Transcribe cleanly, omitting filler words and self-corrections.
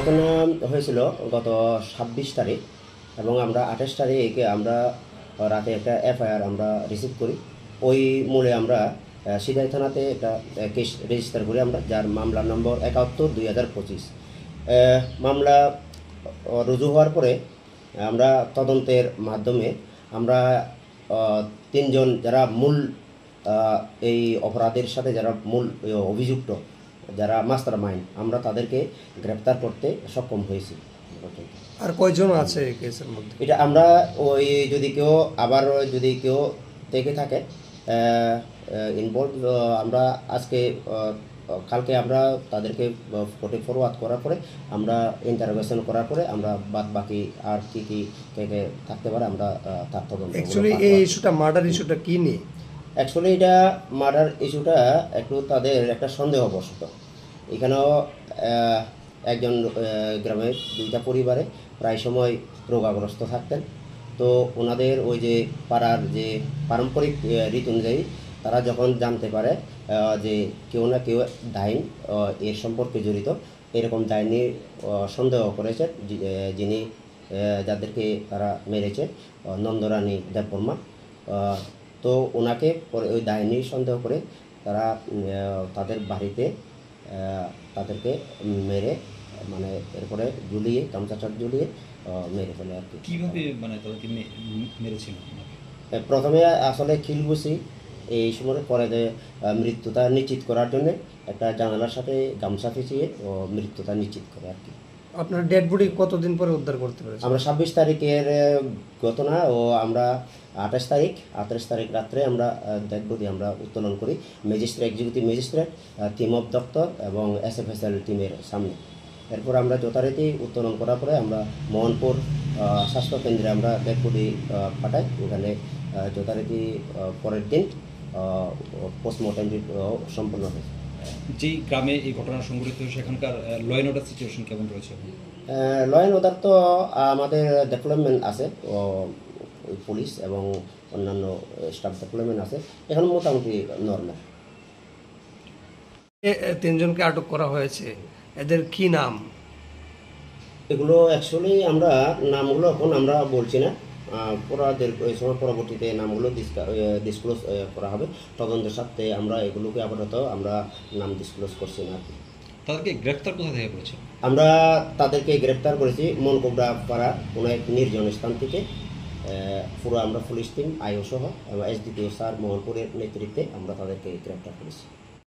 ঘটনা হয়েছিল গত ২৬ তারিখ এবং আমরা ২৮ তারিখে আমরা রাতে একটা এফআইআর আমরা রিসিভ করি। ওই মূলে আমরা সিধাই থানাতে একটা কেস রেজিস্টার করি আমরা, যার মামলা নম্বর ৭১/২০২৫। মামলা রুজু হওয়ার পরে আমরা তদন্তের মাধ্যমে আমরা ৩ জন যারা মূল এই অপরাধের সাথে যারা মূল অভিযুক্ত, যারা মাস্টার মাইন্ড, আমরা তাদেরকে গ্রেপ্তার করতে সক্ষম হয়েছি। আর কয়জন আছে এই কেসের মধ্যে? এটা আমরা ওই যদি কেউ থেকে থাকে ইনভলভ, আমরা কালকে আমরা তাদেরকে কোর্টে ফরওয়ার্ড করার পরে আমরা ইন্টারোগেশন করার পরে আমরা বাদ বাকি আর কি কে থাকতে পারে আমরা তার তদন্ত। অ্যাকচুয়ালি এই ইস্যুটা, মার্ডার ইস্যুটা কি নিয়ে? অ্যাকচুয়ালি এটা মার্ডার ইস্যুটা একটু তাদের একটা সন্দেহবশত। এখানেও একজন গ্রামের 2টা পরিবারে প্রায় সময় রোগাগ্রস্ত থাকতেন। তো ওনাদের ওই যে পাড়ার যে পারম্পরিক রীতি অনুযায়ী তারা যখন জানতে পারে যে কেউ না কেউ ডাইন এর সম্পর্কে জড়িত, এরকম ডাইনি সন্দেহ করেছে যিনি যাদেরকে তারা মেরেছে, নন্দরানী দেববর্মা। তো ওনাকে পরে ওই ডাইনি সন্দেহ করে তারা তাদের বাড়িতে তাদেরকে মেরে, মানে এরপরে ঝুলিয়ে গামছাটা ঝুলিয়ে মেরে ফেলে আর কি। কীভাবে মানে তাদেরকে মেরেছিল? প্রথমে আসলে খিলগুছি এই সময় পরে যে মৃত্যুটা নিশ্চিত করার জন্য একটা জানালার সাথে গামছা ফিচিয়ে মৃত্যুটা নিশ্চিত করে আর কি। আপনার ডেড বডি কতদিন পরে উদ্ধার করতে পেরেছেন? আমরা ২৬ তারিখের ঘটনা ও আমরা ২৮ তারিখ রাত্রে আমরা ডেড বডি আমরা উত্তোলন করি executive magistrate, team of doctor এবং SFSL টিমের সামনে। এরপর আমরা যথারীতি উত্তোলন করার পরে আমরা মোহনপুর স্বাস্থ্যকেন্দ্রে আমরা ডেড বডি পাঠাই। ওখানে যথারীতি পরের দিন পোস্টমর্টেম সম্পন্ন হয়। যেই গ্রামে এই ঘটনা সংঘটিত হয়েছে সেখানকার ল অ্যান্ড অর্ডার সিচুয়েশন কেমন রয়েছে? ল অ্যান্ড অর্ডার তো আমাদের ডেভেলপমেন্ট আছে, পুলিশ এবং অন্যান্য স্টাফ ডেভেলপমেন্ট আছে, এখন মোটামুটি নর্মাল। ৩ জনকে আটক করা হয়েছে, এদের কি নাম? এগুলো অ্যাকচুয়ালি আমরা নামগুলো এখন আমরা বলছি না, এই সময় পরবর্তীতে নামগুলো ডিসক্লোজ করা হবে। তদন্তের সাথে আমরা এগুলোকে আপাতত আমরা নাম ডিসক্লোজ করছি না আর কি। তাদেরকে গ্রেপ্তার কোথা থেকে করেছে? আমরা তাদেরকে গ্রেপ্তার করেছি মনকোবরা পাড়া কোনো এক নির্জন স্থান থেকে। পুরো আমরা পুলিশ টিম, আইও সহ এবং SDPO স্যার মোহনপুরের নেতৃত্বে আমরা তাদেরকে গ্রেপ্তার করেছি।